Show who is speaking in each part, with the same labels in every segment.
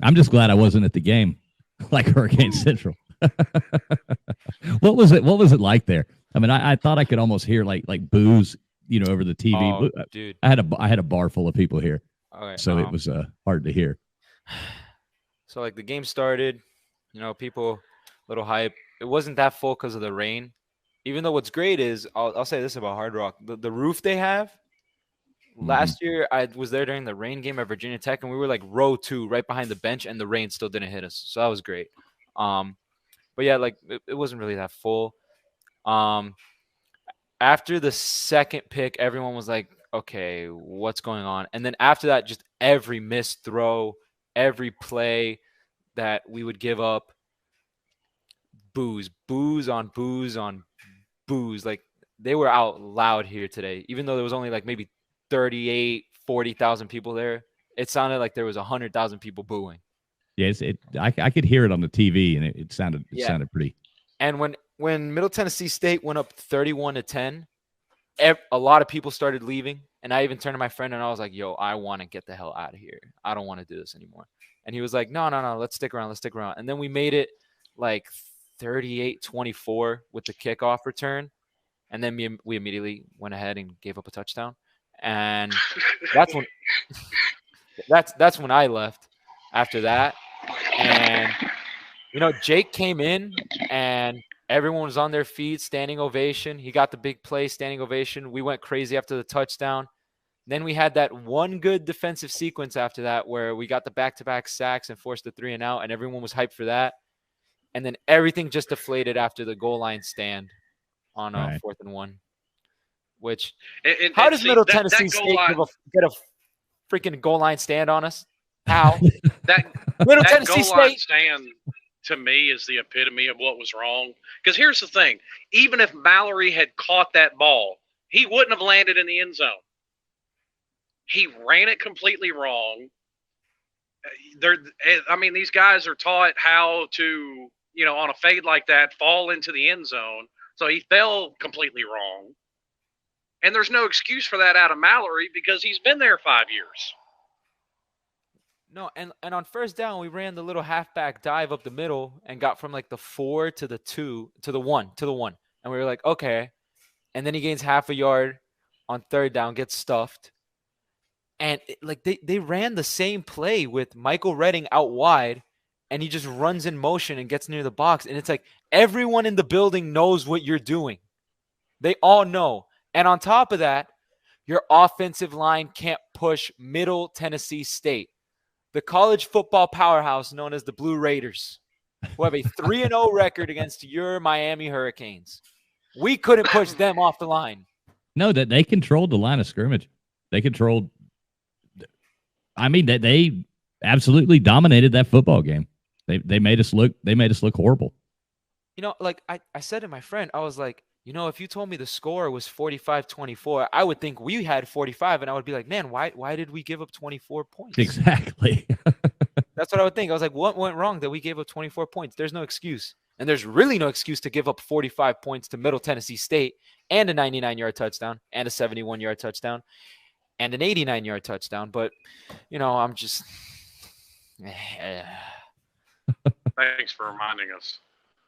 Speaker 1: I'm just glad I wasn't at the game, like Hurricane Central. What was it? What was it like there? I mean, I thought I could almost hear like boos, over the TV.
Speaker 2: Oh, dude.
Speaker 1: I had a bar full of people here,
Speaker 2: Okay.
Speaker 1: so it was hard to hear.
Speaker 2: So like the game started, people, little hype. It wasn't that full because of the rain. Even though what's great is, I'll say this about Hard Rock, the roof they have. Last year I was there during the rain game at Virginia Tech, and we were like row 2, right behind the bench, and the rain still didn't hit us. So that was great. But yeah, like it wasn't really that full. After the second pick, everyone was like, okay, what's going on? And then after that, just every missed throw, every play that we would give up, booze on booze on booze. Like they were out loud here today, even though there was only like maybe 40,000 people there. It sounded like there was 100,000 people booing.
Speaker 1: Yes, I could hear it on the TV, and it sounded pretty.
Speaker 2: And when Middle Tennessee State went up 31-10, a lot of people started leaving. And I even turned to my friend and I was like, yo, I want to get the hell out of here. I don't want to do this anymore. And he was like, no, let's stick around. And then we made it like 38-24 with the kickoff return. And then we immediately went ahead and gave up a touchdown. And that's when I left after that. And, Jake came in and everyone was on their feet, standing ovation. He got the big play, standing ovation. We went crazy after the touchdown. Then we had that one good defensive sequence after that where we got the back-to-back sacks and forced the 3-and-out, and everyone was hyped for that. And then everything just deflated after the goal line stand on 4th and 1. Which, how does Middle Tennessee State get a freaking goal line stand on us? How?
Speaker 3: Middle Tennessee State stand to me is the epitome of what was wrong. Because here's the thing: even if Mallory had caught that ball, he wouldn't have landed in the end zone. He ran it completely wrong. These guys are taught how to, on a fade like that, fall into the end zone. So he fell completely wrong. And there's no excuse for that out of Mallory because he's been there 5 years.
Speaker 2: No, and on first down, we ran the little halfback dive up the middle and got from like the 4 to the 2 to the 1. And we were like, okay. And then he gains half a yard on third down, gets stuffed. And they ran the same play with Michael Redding out wide, and he just runs in motion and gets near the box. And it's like everyone in the building knows what you're doing. They all know. And on top of that, your offensive line can't push Middle Tennessee State, the college football powerhouse known as the Blue Raiders, who have a 3-0 record against your Miami Hurricanes. We couldn't push them off the line.
Speaker 1: No, that they controlled the line of scrimmage. They controlled. I mean, they absolutely dominated that football game. They made us look. They made us look horrible.
Speaker 2: Like I said to my friend, I was like, if you told me the score was 45-24, I would think we had 45, and I would be like, man, why did we give up 24 points?
Speaker 1: Exactly.
Speaker 2: That's what I would think. I was like, what went wrong that we gave up 24 points? There's no excuse. And there's really no excuse to give up 45 points to Middle Tennessee State and a 99-yard touchdown and a 71-yard touchdown and an 89-yard touchdown. But, I'm just
Speaker 3: Thanks for reminding us.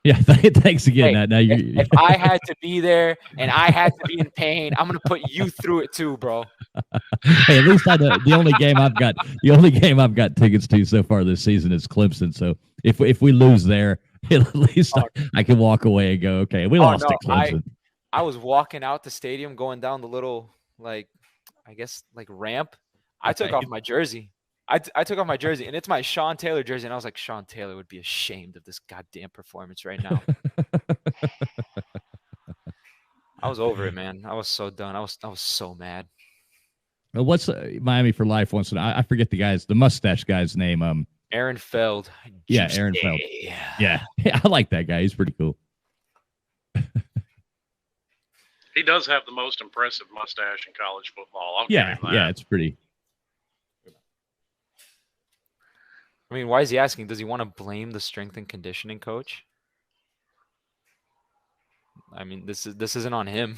Speaker 1: Yeah, thanks again.
Speaker 2: Hey,
Speaker 1: now
Speaker 2: if I had to be there and I had to be in pain, I'm gonna put you through it too, bro.
Speaker 1: Hey, at least the only game I've got tickets to so far this season is Clemson. So if we lose there, at least I can walk away and go, okay, we lost to Clemson.
Speaker 2: I was walking out the stadium, going down the little ramp. I took off my jersey. I took off my jersey, and it's my Sean Taylor jersey, and I was like, Sean Taylor would be ashamed of this goddamn performance right now. I was over it, man. I was so done. I was so mad.
Speaker 1: Well, what's Miami for Life wants to know? I forget the mustache guy's name.
Speaker 2: Aaron Feld.
Speaker 1: Yeah, Aaron Feld. Yeah, I like that guy. He's pretty cool.
Speaker 3: He does have the most impressive mustache in college football. I'll
Speaker 1: give
Speaker 3: him that.
Speaker 1: Yeah, it's pretty.
Speaker 2: I mean, why is he asking? Does he want to blame the strength and conditioning coach? I mean, this isn't on him.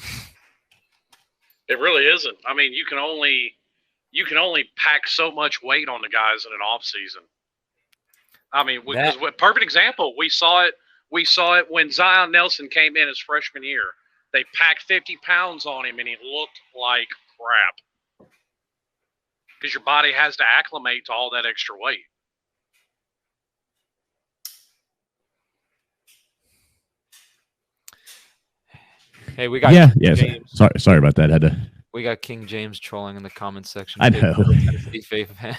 Speaker 3: It really isn't. I mean, you can only pack so much weight on the guys in an off season. I mean, because perfect example, we saw it when Zion Nelson came in his freshman year. They packed 50 pounds on him, and he looked like crap. Because your body has to acclimate to all that extra weight.
Speaker 2: Hey, we got
Speaker 1: James. Sorry about that.
Speaker 2: We got King James trolling in the comments section.
Speaker 1: I know.
Speaker 2: Fan.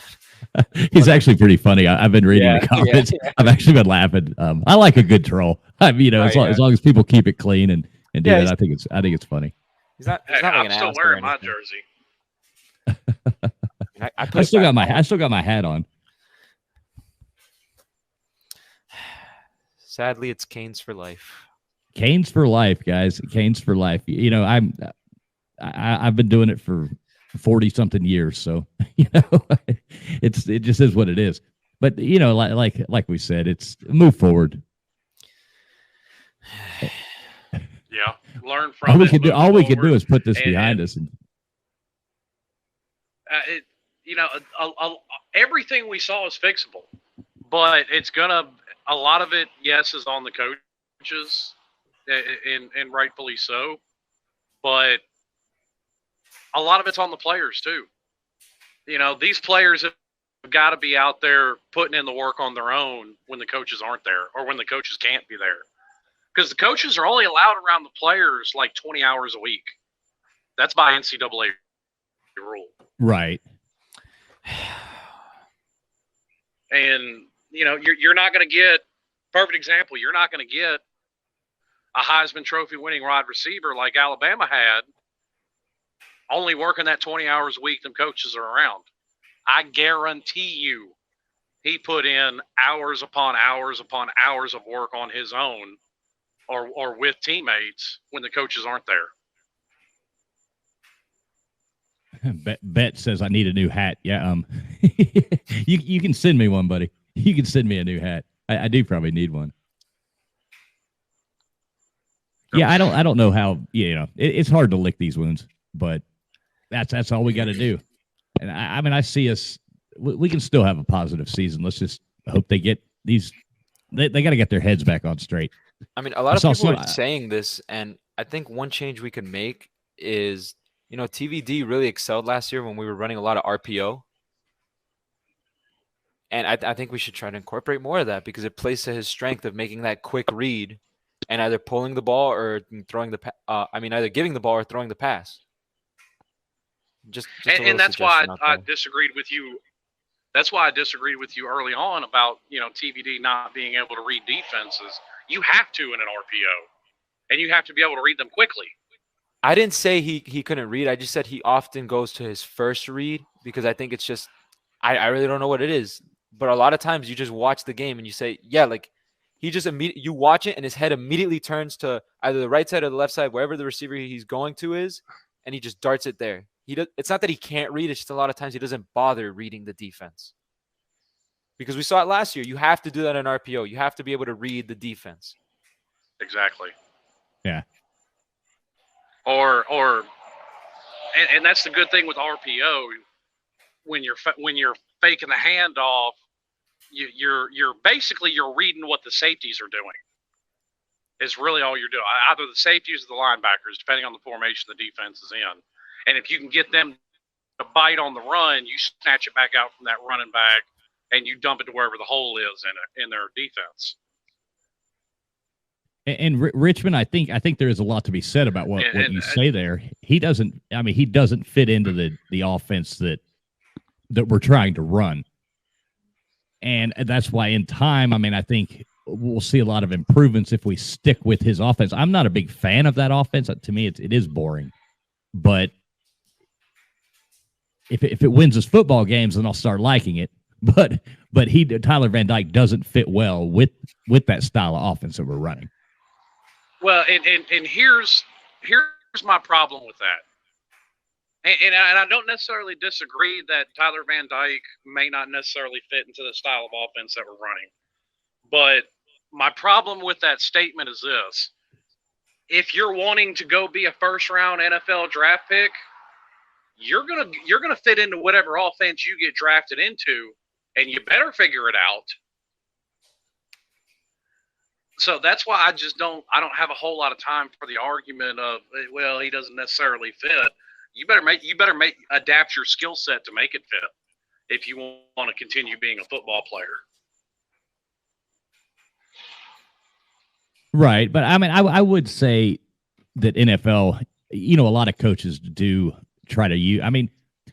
Speaker 1: He's actually pretty funny. I've been reading the comments. Yeah. I've actually been laughing. I like a good troll. I mean, as long as people keep it clean and do that, I think it's funny.
Speaker 2: He's not like
Speaker 3: I'm still wearing my jersey.
Speaker 1: I still got my hat on.
Speaker 2: Sadly, it's Canes for life.
Speaker 1: Canes for life, guys. Canes for life. You know, I've been doing it for 40-something years, so it just is what it is. But like we said, it's move forward.
Speaker 3: Yeah, learn from all
Speaker 1: we can do is put this behind us. And
Speaker 3: everything we saw is fixable, but a lot of it, yes, is on the coaches, and rightfully so, but a lot of it's on the players too. These players have got to be out there putting in the work on their own when the coaches aren't there or when the coaches can't be there. Because the coaches are only allowed around the players like 20 hours a week. That's by NCAA rule.
Speaker 1: Right.
Speaker 3: And, you're not going to get, perfect example, you're not going to get a Heisman Trophy winning wide receiver like Alabama had, only working that 20 hours a week them coaches are around. I guarantee you he put in hours upon hours upon hours of work on his own or with teammates when the coaches aren't
Speaker 1: there. Bet says I need a new hat. Yeah, you can send me one, buddy. You can send me a new hat. I do probably need one. Yeah, I don't know how, it's hard to lick these wounds, but that's all we got to do. And I mean, I see us, we can still have a positive season. Let's just hope they get these, they got to get their heads back on straight.
Speaker 2: I mean, a lot of people are saying this, and I think one change we can make is, TVD really excelled last year when we were running a lot of RPO. And I think we should try to incorporate more of that because it plays to his strength of making that quick read and either pulling the ball or throwing either giving the ball or throwing the pass.
Speaker 3: And that's why I disagreed with you. That's why I disagreed with you early on about, TVD not being able to read defenses. You have to in an RPO, and you have to be able to read them quickly.
Speaker 2: I didn't say he couldn't read. I just said he often goes to his first read because I think it's just I really don't know what it is. But a lot of times you just watch the game and you say, yeah, like he just you watch it and his head immediately turns to either the right side or the left side, wherever the receiver he's going to is, and he just darts it there. It's not that he can't read. It's just a lot of times he doesn't bother reading the defense. Because we saw it last year. You have to do that in RPO. You have to be able to read the defense.
Speaker 3: Exactly.
Speaker 1: Yeah.
Speaker 3: And that's the good thing with RPO. When you're faking the handoff, you're basically reading what the safeties are doing. It's really all you're doing. Either the safeties or the linebackers, depending on the formation the defense is in. And if you can get them to bite on the run, you snatch it back out from that running back and you dump it to wherever the hole is in their defense.
Speaker 1: And Richmond, I think there is a lot to be said about what you say there. He doesn't fit into the offense that we're trying to run. And that's why in time, I think we'll see a lot of improvements if we stick with his offense. I'm not a big fan of that offense. To me, it is boring. But if it wins us football games, then I'll start liking it. But Tyler Van Dyke doesn't fit well with that style of offense that we're running.
Speaker 3: Well, and here's my problem with that. And I don't necessarily disagree that Tyler Van Dyke may not necessarily fit into the style of offense that we're running. But my problem with that statement is this. If you're wanting to go be a first-round NFL draft pick, you're gonna fit into whatever offense you get drafted into, and you better figure it out So that's why I don't have a whole lot of time for the argument of, well, he doesn't necessarily fit. You better adapt your skill set to make it fit if you want to continue being a football player.
Speaker 1: Right, but I mean, I would say that NFL, a lot of coaches do try to use. I mean,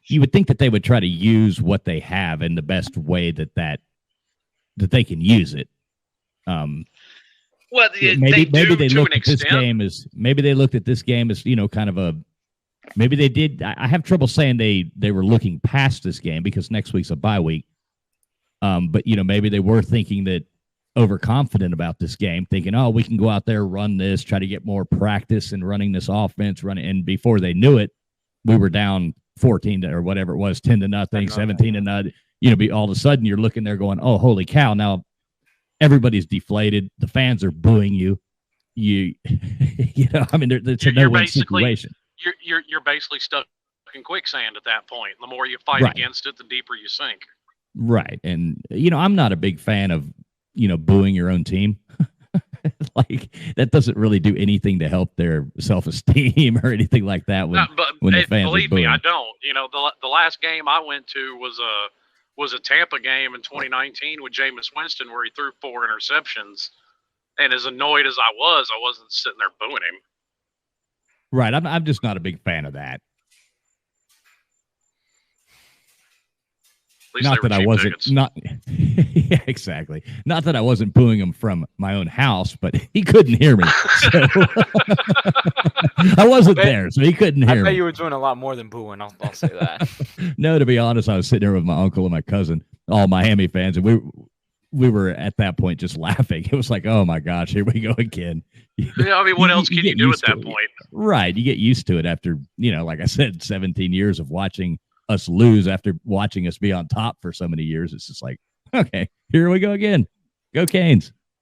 Speaker 1: you would think that they would try to use what they have in the best way that they can use it.
Speaker 3: Well,
Speaker 1: maybe they looked at this game as kind of a. Maybe they did. I have trouble saying they were looking past this game because next week's a bye week. But maybe they were thinking that overconfident about this game, thinking, oh, we can go out there, run this, try to get more practice in running this offense, and before they knew it, we were down 14 or whatever it was, 10-0, 17-0. All of a sudden you're looking there going, oh, holy cow! Now everybody's deflated. The fans are booing you. I mean, it's a no-win situation.
Speaker 3: You're basically stuck in quicksand at that point. The more you fight against it, the deeper you sink.
Speaker 1: Right. And, I'm not a big fan of, booing your own team. Like, that doesn't really do anything to help their self-esteem or anything like that when the fans
Speaker 3: believe me, I don't. The last game I went to was a Tampa game in 2019 with Jameis Winston where he threw 4 interceptions. And as annoyed as I wasn't sitting there booing him.
Speaker 1: Right. I'm just not a big fan of that. Not that I wasn't yeah, exactly. Not that I wasn't booing him from my own house, but he couldn't hear me. So I wasn't there, so he couldn't hear me.
Speaker 2: I bet you were doing a lot more than booing. I'll say that.
Speaker 1: No, to be honest, I was sitting there with my uncle and my cousin, all Miami fans, and we were at that point just laughing. It was like, oh my gosh, here we go again.
Speaker 3: Yeah, I mean, what else can you do at that point?
Speaker 1: Right. You get used to it after, like I said, 17 years of watching us lose after watching us be on top for so many years. It's just like, okay, here we go again. Go Canes.